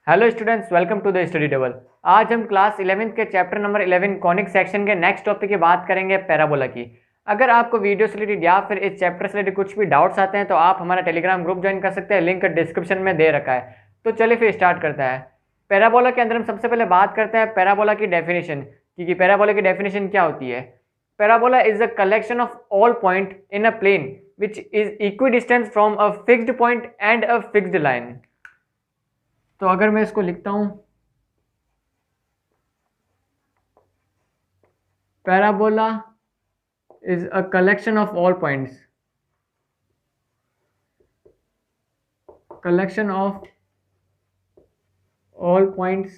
Hello students, welcome to the study table. आज हम class 11th के चैप्टर नंबर 11 कॉनिक सेक्शन के next topic की बात करेंगे, पैराबोला की। अगर आपको वीडियो से रिलेटेड या फिर इस चैप्टर से रिलेटेड कुछ भी डाउट्स आते हैं तो आप हमारा टेलीग्राम ग्रुप ज्वाइन कर सकते हैं, लिंक डिस्क्रिप्शन में दे रखा है। तो चलिए फिर स्टार्ट करता है। पैराबोला के अंदर हम सबसे पहले बात करते हैं पैराबोला की डेफिनेशन कि पैराबोला की डेफिनेशन क्या होती है। Parabola is a collection of all point in a plane which is equidistance from a fixed point and a fixed line. तो अगर मैं इसको लिखता हूं, parabola is a collection of all points, collection of all points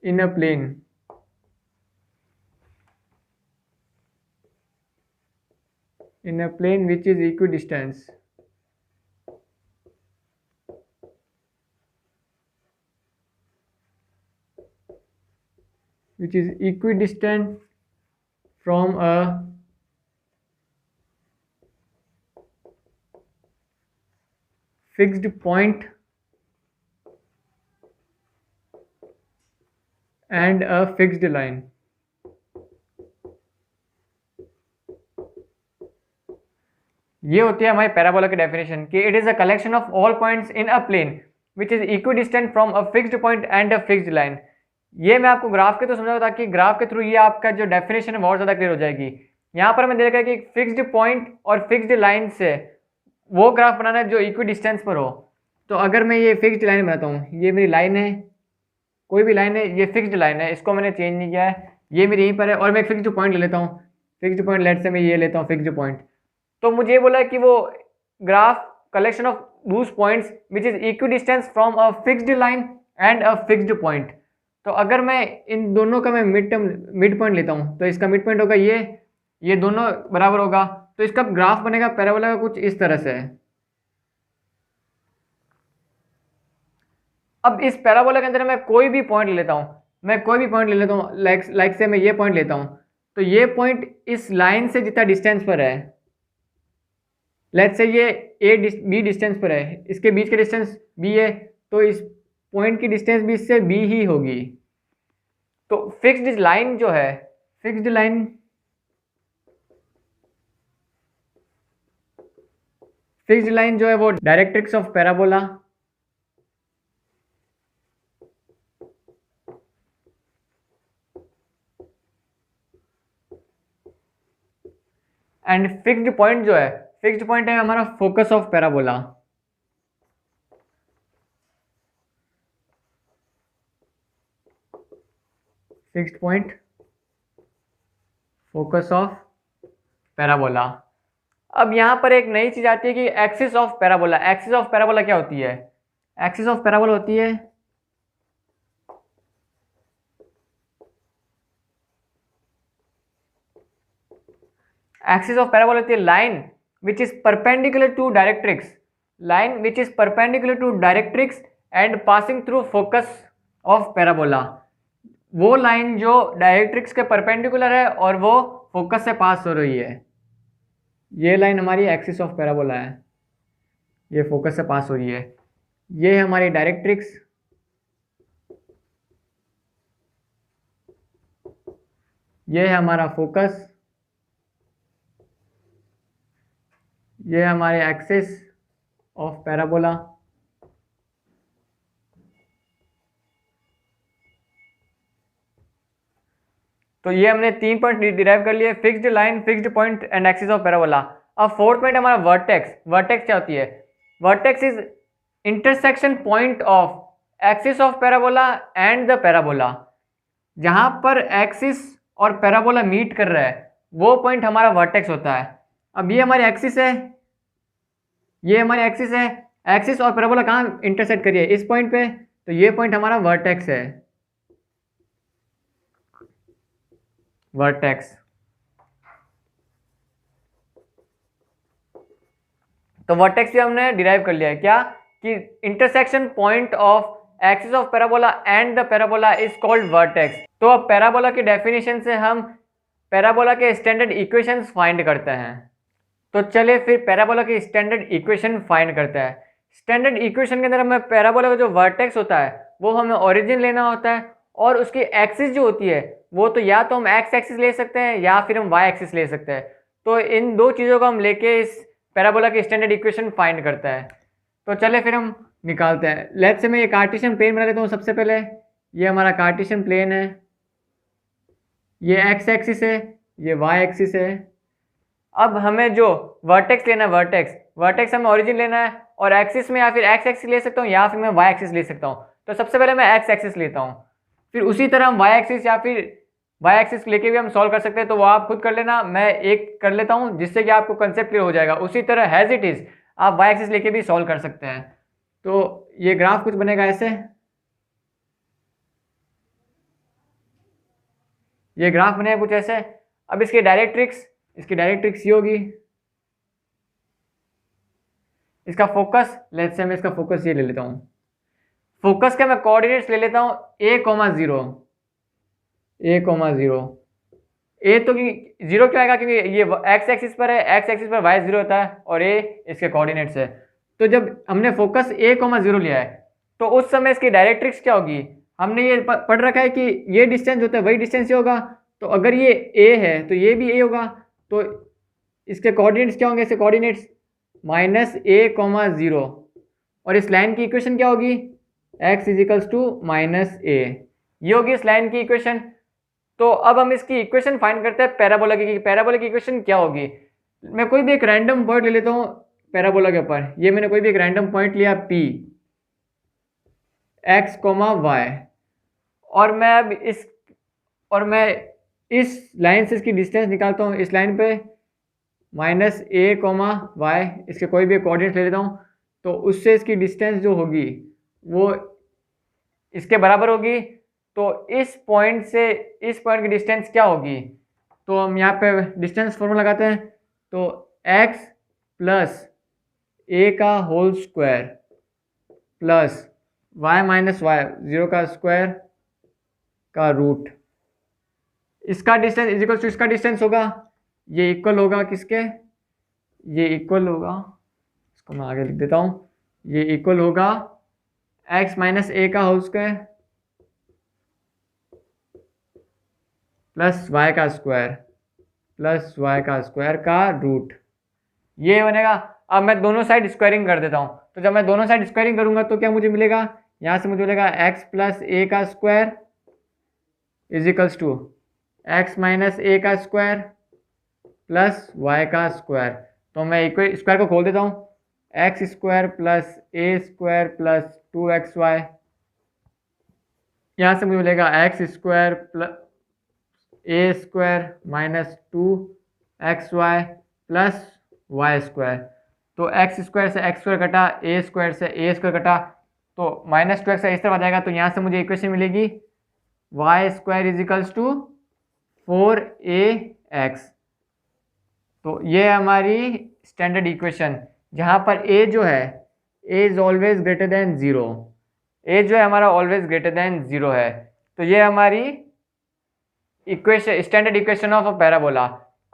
in a plane which is equidistant from a fixed point and a fixed line। ये होती है हमारी पैराबोला की डेफिनेशन कि it is a collection of all points in a plane which is equidistant from a fixed point and a fixed line. ये मैं आपको graph के तो समझाऊंगा ताकि ग्राफ के थ्रू ये आपका जो डेफिनेशन है बहुत ज़्यादा क्लियर हो जाएगी। यहाँ पर हमें दे रखा है कि फिक्स्ड पॉइंट और फिक्स्ड लाइन से वो ग्राफ बनाना है जो इक्वी डिस्टेंस पर हो। तो अगर मैं ये फिक्स्ड लाइन बनाता हूँ, ये मेरी लाइन है, कोई भी लाइन है, ये फिक्स्ड लाइन है, इसको मैंने चेंज नहीं किया है, ये मेरी यहीं पर है, और मैं एक फिक्स्ड पॉइंट ले लेता हूँ। फिक्स्ड पॉइंट लेट से मैं ये लेता हूँ फिक्स्ड पॉइंट। तो मुझे ये बोला है कि वो ग्राफ कलेक्शन ऑफ दूस points which is equi distance from a fixed line and a fixed point. तो अगर मैं इन दोनों का मैं मिड पॉइंट लेता हूँ तो इसका मिड पॉइंट होगा ये दोनों बराबर होगा, तो इसका ग्राफ बनेगा पैराबोला का कुछ इस तरह से। अब इस पैराबोला के अंदर मैं कोई भी पॉइंट ले लेता हूँ, लाइक से मैं ये पॉइंट लेता हूँ, तो ये पॉइंट इस लाइन से जितना डिस्टेंस पर है, लेट्स से ये बी डिस्टेंस पर है, इसके बीच के डिस्टेंस बी है, तो इस पॉइंट की डिस्टेंस भी इससे बी ही होगी। तो फिक्स्ड लाइन जो है, फिक्स्ड लाइन जो है वो directrix of parabola and fixed point जो है, फिक्स्ड पॉइंट है हमारा focus of parabola. Fixed point focus of parabola. अब यहां पर एक नई चीज आती है कि axis of parabola. Axis of parabola क्या होती है? एक्सिस ऑफ पैराबोला होती है line which is perpendicular to directrix and passing through focus of parabola. वो लाइन जो डायरेक्ट्रिक्स के परपेंडिकुलर है और वो फोकस से पास हो रही है, ये लाइन हमारी एक्सिस ऑफ पैराबोला है, ये फोकस से पास हो रही है। ये है हमारी डायरेक्ट्रिक्स, ये है हमारा फोकस, ये है हमारे एक्सिस ऑफ पैराबोला। तो ये हमने 3 पॉइंट डिराइव कर लिए, fixed line, fixed point and axis of parabola. अब फोर्थ पॉइंट हमारा वर्टेक्स। वर्टेक्स क्या होती है? Vertex is intersection point of axis of parabola and the parabola. जहां पर एक्सिस और पैराबोला मीट कर रहा है वो पॉइंट हमारा वर्टेक्स होता है। अब ये हमारी एक्सिस है, ये हमारी एक्सिस है, एक्सिस और पैराबोला कहाँ इंटरसेक्ट करिए? इस पॉइंट पे, तो ये पॉइंट हमारा वर्टेक्स है, वर्टेक्स। तो वर्टेक्स भी हमने डिराइव कर लिया है क्या कि intersection point of axis of parabola and the parabola is called vertex. तो अब पैराबोला की डेफिनेशन से हम पैराबोला के स्टैंडर्ड इक्वेशंस फाइंड करते हैं। तो चलिए फिर पैराबोला की स्टैंडर्ड इक्वेशन फाइंड करते हैं। स्टैंडर्ड इक्वेशन के अंदर हमें पैराबोला का जो वर्टेक्स होता है वो हमें ओरिजिन लेना होता है, और उसकी एक्सिस जो होती है वो तो या तो हम एक्स एक्सिस ले सकते हैं या फिर हम वाई एक्सिस ले सकते हैं। तो इन दो चीज़ों को हम लेके इस पैराबोला की स्टैंडर्ड इक्वेशन फाइंड करता है। तो चले फिर हम निकालते हैं। लेट्स से मैं ये कार्टेशियन प्लेन बना लेता हूँ। सबसे पहले ये हमारा कार्टेशियन प्लेन है, ये एक्स एक्सिस है, ये वाई एक्सिस है। अब हमें जो वर्टेक्स लेना है, वर्टेक्स हमें ओरिजिन लेना है, और एक्सिस में या फिर एक्स एक्सिस ले सकता हूँ या फिर मैं वाई एक्सिस ले सकता हूँ। तो सबसे पहले मैं एक्स एक्सिस लेता हूँ, फिर उसी तरह हम वाई एक्सिस या फिर वाई एक्सिस लेके भी हम सॉल्व कर सकते हैं। तो वो आप खुद कर लेना, मैं एक कर लेता हूँ जिससे कि आपको कंसेप्ट क्लियर हो जाएगा। उसी तरह हैज इट इज आप वाई एक्सिस लेके भी सॉल्व कर सकते हैं। तो ये ग्राफ कुछ बनेगा ऐसे, ये ग्राफ बनेगा कुछ ऐसे। अब इसकी डायरेक्ट्रिक्स ये होगी, इसका फोकस, लेट्स से मैं इसका फोकस ये ले लेता हूँ। फोकस के मैं कोऑर्डिनेट्स ले लेता हूँ a, 0, ए तो कि जीरो क्यों आएगा, क्योंकि ये एक्स एक्सिस पर है, एक्स एक्सिस पर वाई 0 होता है और ए इसके कोऑर्डिनेट्स है। तो जब हमने फोकस a, 0 लिया है तो उस समय इसकी डायरेक्ट्रिक्स क्या होगी, हमने ये पढ़ रखा है कि ये डिस्टेंस होता है वही डिस्टेंस ये होगा। तो अगर ये a है तो ये भी a होगा, तो इसके कोऑर्डिनेट्स क्या होंगे, इसके कोऑर्डिनेट्स -a, 0, और इस लाइन की इक्वेशन क्या होगी, x -a, ये होगी इस लाइन की इक्वेशन। तो अब हम इसकी इक्वेशन फाइंड करते हैं पैराबोला की। पैराबोला की इक्वेशन क्या होगी, मैं कोई भी एक रैंडम पॉइंट ले लेता हूँ पैराबोला के ऊपर। ये मैंने कोई भी एक रैंडम पॉइंट लिया P, x, y, और मैं इस लाइन से इसकी डिस्टेंस निकालता हूँ। इस लाइन पे -a, y, इसके कोई भी कोऑर्डिनेट ले लेता हूँ। तो उससे इसकी डिस्टेंस जो होगी वो इसके बराबर होगी। तो इस पॉइंट से इस पॉइंट की डिस्टेंस क्या होगी, तो हम यहाँ पे डिस्टेंस फॉर्मूला लगाते हैं। तो x + a का whole square plus y - y 0 का स्क्वायर का रूट, इसका डिस्टेंस इज इक्वल टू, इसका डिस्टेंस होगा, ये इक्वल होगा किसके, ये इक्वल होगा, इसको मैं आगे लिख देता हूँ, ये इक्वल होगा x - a का होल स्क्वायर प्लस y का स्क्वायर का रूट, ये बनेगा। अब मैं दोनों साइड स्क्वायरिंग कर देता हूँ। तो जब मैं दोनों साइड स्क्वायरिंग करूंगा तो क्या मुझे मिलेगा, यहाँ से मुझे मिलेगा x + a का square is equals to x - a का स्क्वायर प्लस y का स्क्वायर। तो मैं स्क्वायर को खोल देता हूँ, x square plus a square plus 2xy, यहाँ से मुझे मिलेगा x square plus a square -2xy plus y square. तो x स्क्वायर से x स्क्वायर कटा, a स्क्वायर से a स्क्वायर कटा, तो -2x इस तरफ आ जाएगा। तो यहाँ से मुझे इक्वेशन मिलेगी y square is equals to 4ax। तो ये हमारी स्टैंडर्ड इक्वेशन, जहाँ पर a जो है a is always greater than 0, a जो है हमारा ऑलवेज ग्रेटर देन 0 है। तो ये हमारी equation, standard equation of a parabola.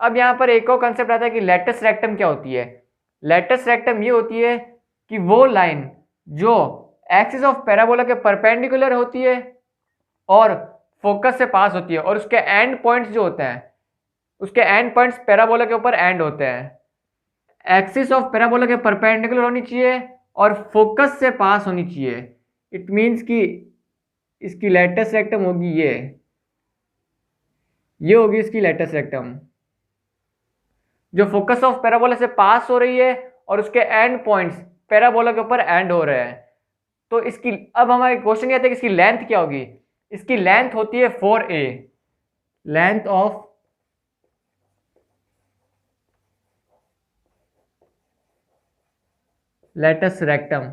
अब यहाँ पर एक और कंसेप्ट आता है कि लेटस रेक्टम क्या होती है। लेटस रेक्टम ये होती है कि वो लाइन जो एक्सिस ऑफ पैराबोला के परपेंडिकुलर होती है और फोकस से पास होती है, और उसके एंड पॉइंट्स जो होते हैं, उसके एंड पॉइंट्स पैराबोला के ऊपर एंड होते हैं। एक्सिस ऑफ पैराबोला के परपेंडिकुलर होनी चाहिए और फोकस से पास होनी चाहिए। इट मीन्स कि इसकी लेटस रेक्टम होगी ये होगी इसकी लेटस रेक्टम, जो फोकस ऑफ पैराबोला से पास हो रही है और उसके एंड पॉइंट्स पैराबोला के ऊपर एंड हो रहे हैं। तो इसकी अब हमारे क्वेश्चन ये आता है कि इसकी लेंथ क्या होगी। इसकी लेंथ होती है 4a, length of latus rectum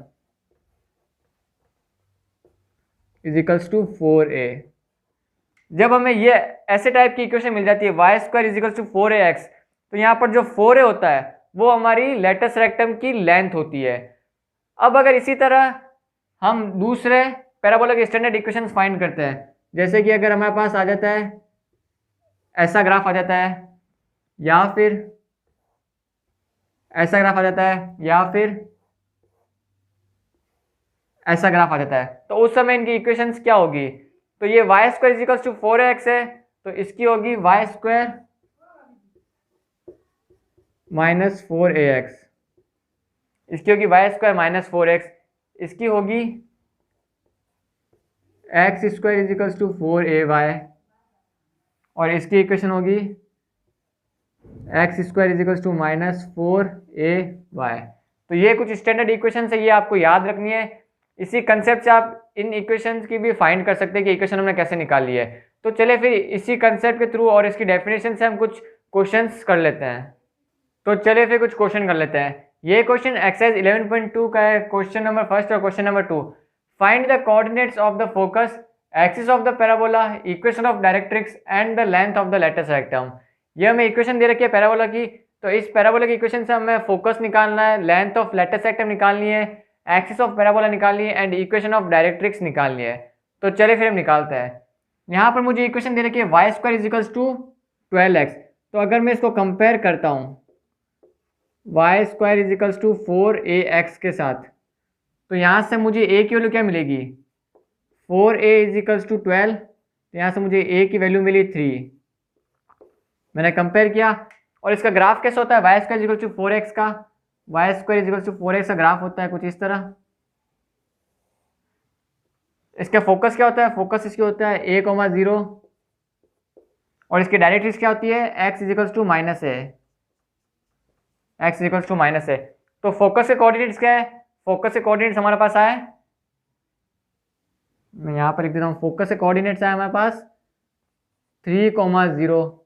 is equals to 4a। जब हमें ये ऐसे टाइप की इक्वेशन मिल जाती है y square is equals to 4ax, तो यहाँ पर जो 4a होता है वो हमारी लेटस रेक्टम की लेंथ होती है। अब अगर इसी तरह हम दूसरे पैराबोला के स्टैंडर्ड इक्वेशंस फाइंड करते हैं, जैसे कि अगर हमारे पास आ जाता है ऐसा ग्राफ आ जाता है, या फिर ऐसा ग्राफ आ जाता है, या फिर ऐसा ग्राफ आ जाता है, तो उस समय इनकी इक्वेशंस क्या होगी, तो ये Y square is equals to 4x है, तो इसकी होगी वाई स्क्वायर माइनस 4ax, इसकी होगी वाई स्क्वायर माइनस 4x, इसकी होगी x square is equals to 4ay, और इसकी इक्वेशन होगी x square is equals to minus 4ay। तो ये कुछ स्टैंडर्ड इक्वेशन है, ये आपको याद रखनी है। इसी कंसेप्ट से आप इन इक्वेशंस की भी फाइंड कर सकते हैं कि इक्वेशन हमने कैसे निकाली है। तो चलिए फिर इसी कंसेप्ट के थ्रू और इसकी डेफिनेशन से हम कुछ क्वेश्चंस कर लेते हैं। तो चलिए फिर कुछ क्वेश्चन कर लेते हैं। ये क्वेश्चन एक्सरसाइज 11.2 का है, क्वेश्चन नंबर फर्स्ट और question number 2। Find the coordinates of the focus, axis of the parabola, equation of directrix and the length of the latus rectum. ये हमें इक्वेशन दे रखी है पैराबोला की, तो इस पैराबोला की इक्वेशन से हमें फोकस निकालना है, लेंथ ऑफ लेटेस्ट रेक्टम निकालनी है, एक्सिस ऑफ पैराबोला निकालनी है एंड इक्वेशन ऑफ डायरेक्ट्रिक्स निकालनी है। तो चलिए फिर हम निकालते हैं। यहाँ पर मुझे इक्वेशन दे रखी है Y square is equals to 12x। तो अगर मैं इसको कंपेयर करता हूँ Y square is equals to 4ax के साथ, तो यहाँ से मुझे a की वैल्यू क्या मिलेगी, 4a इजिकल्स टू 12, तो यहाँ से मुझे a की वैल्यू मिली 3। मैंने कंपेयर किया, और इसका ग्राफ कैसे होता है, Y square is equals to 4x का, Y square is equals to 4x का ग्राफ होता है कुछ इस तरह। इसका फोकस क्या होता है, फोकस इसकी होता है a,0, और इसकी डायरेक्ट्रिक्स क्या होती है, x is equals to minus a, x is equals to minus a। तो फोकस के कोऑर्डिनेट्स क्या है, फोकस के कोऑर्डिनेट्स हमारे पास आए, मैं यहाँ पर लिख देता हूँ, फोकस के कोऑर्डिनेट्स आए हमारे पास 3,0,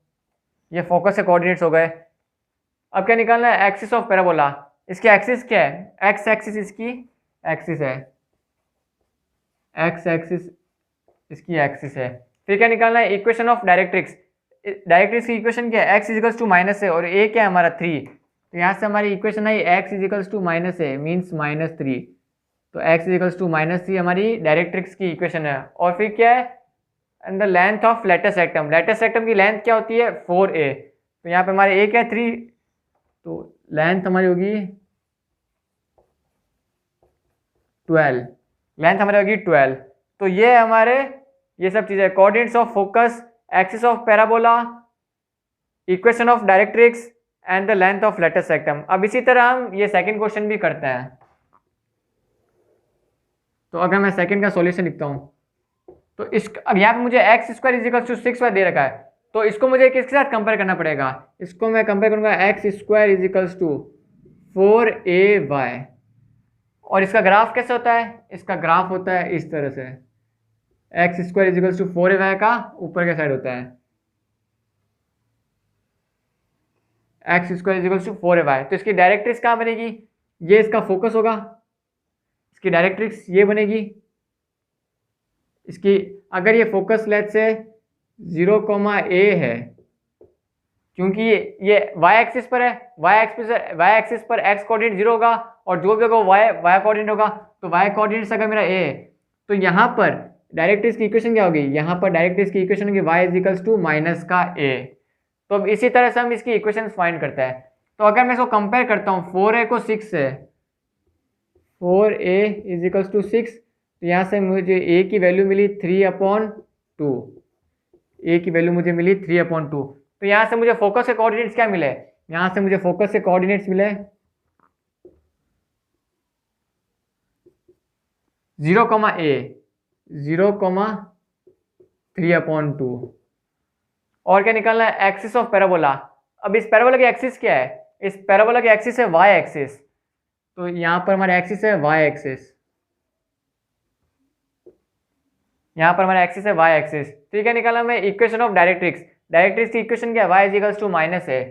ये फोकस के कोऑर्डिनेट्स हो गए। अब क्या निकालना है, एक्सिस ऑफ पैराबोला। इसकी एक्सिस क्या है, एक्स एक्सिस इसकी एक्सिस है, एक्स एक्सिस इसकी एक्सिस है। फिर क्या निकालना है, इक्वेशन ऑफ डायरेक्ट्रिक्स। डायरेक्ट्रिक्स की इक्वेशन क्या है, एक्स इजिकल्स टू माइनस है और ए क्या है हमारा 3, तो यहाँ से हमारी इक्वेशन है एक्स इजिकल्स टू माइनस है मीन्स -3, तो एक्स इजिकल्स टू -3 हमारी डायरेक्ट्रिक्स की इक्वेशन है। और फिर क्या है, and the length of latus rectum, latus rectum की लेंथ क्या होती है 4a, तो यहाँ पे हमारे a क्या है 3, तो लेंथ हमारी होगी 12, लेंथ हमारी होगी 12। तो ये हमारे ये सब चीज़ें, coordinates of focus, axis of parabola, equation of directrix and the length of latus rectum. अब इसी तरह हम ये सेकंड क्वेश्चन भी करते हैं। तो अगर मैं सेकंड का सॉल्यूशन लिखता हूँ, तो इस यहाँ पे मुझे x square is equals to 6y दे रखा है, तो इसको मुझे किसके साथ कंपेयर करना पड़ेगा, इसको मैं कंपेयर करूँगा x square is equals to 4ay, और इसका ग्राफ कैसे होता है, इसका ग्राफ होता है इस तरह से, x square is equals to 4ay का ऊपर के साइड होता है x square is equals to 4ay। तो इसकी डायरेक्ट्रिक्स कहाँ बनेगी, ये इसका फोकस होगा, इसकी डायरेक्ट्रिक्स ये बनेगी, इसकी अगर ये फोकस लेट से 0,a है, क्योंकि ये y एक्सिस पर है, y एक्सिस पर x कोऑर्डिनेट 0 होगा और जो भी होगा y कोऑर्डिनेट होगा, तो y कोऑर्डिनेट अगर मेरा a है, तो यहाँ पर डायरेक्ट्रिक्स की इक्वेशन क्या होगी, यहाँ पर डायरेक्ट्रिक्स की इक्वेशन होगी y इजिकल्स टू माइनस का a। तो अब इसी तरह से हम इसकी इक्वेशन फाइंड करते हैं। तो अगर मैं इसको कंपेयर करता हूँ 4a को 6 से, 4a इजिकल्स टू 6, तो यहाँ से मुझे a की वैल्यू मिली 3/2, a की वैल्यू मुझे मिली 3/2। तो यहाँ से मुझे फोकस के कोऑर्डिनेट्स क्या मिले, यहाँ से मुझे फोकस के कोऑर्डिनेट्स मिले 0,a 0,3/2। और क्या निकालना है, एक्सिस ऑफ पैराबोला। अब इस पैराबोला की एक्सिस क्या है, इस पैराबोला की एक्सिस है वाई एक्सिस, तो यहाँ पर हमारा एक्सिस है वाई एक्सिस, यहाँ पर हमारा एक्सिस है वाई एक्सिस। ठीक है, निकाला मैं इक्वेशन ऑफ डायरेक्ट्रिक्स। डायरेक्ट्रिक्स की इक्वेशन क्या है, y इजिकल्स टू माइनस है,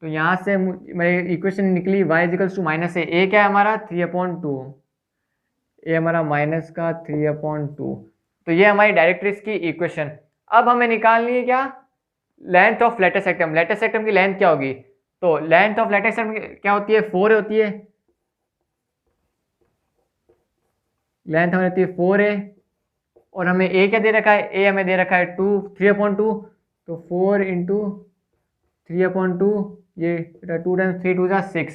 तो यहाँ से मेरी इक्वेशन निकली y इजिकल्स टू माइनस है, a क्या है हमारा 3/2, a हमारा माइनस का 3/2। तो ये हमारी डायरेक्ट्रिक्स की इक्वेशन। अब हमें निकालनी है क्या, length of latus rectum. Latus rectum की लेंथ क्या होगी, तो लेंथ ऑफ लेटेस्ट रेक्टम क्या होती है 4 होती है, लेंथ हमें होती है 4a, और हमें a क्या दे रखा है, a हमें दे रखा है 3/2, तो 4 इंटू 3/2, ये 2 टाइम्स 3 2 जा 6,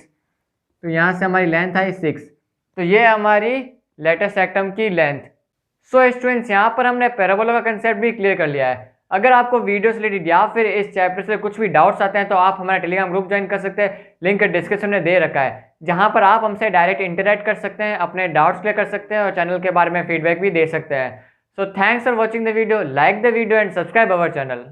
तो यहाँ से हमारी लेंथ आई 6। तो ये हमारी लेटेस्ट सेक्टम की लेंथ। सो स्टूडेंट्स, यहाँ पर हमने पैराबोला का कंसेप्ट भी क्लियर कर लिया है। अगर आपको वीडियो से रिलेटेड या फिर इस चैप्टर से कुछ भी डाउट्स आते हैं तो आप हमारा टेलीग्राम ग्रुप ज्वाइन कर सकते हैं, लिंक डिस्क्रिप्शन में दे रखा है, जहाँ पर आप हमसे डायरेक्ट इंटरेक्ट कर सकते हैं, अपने डाउट्स क्लियर कर सकते हैं और चैनल के बारे में फीडबैक भी दे सकते हैं। So thanks for watching the video, like the video and subscribe our channel.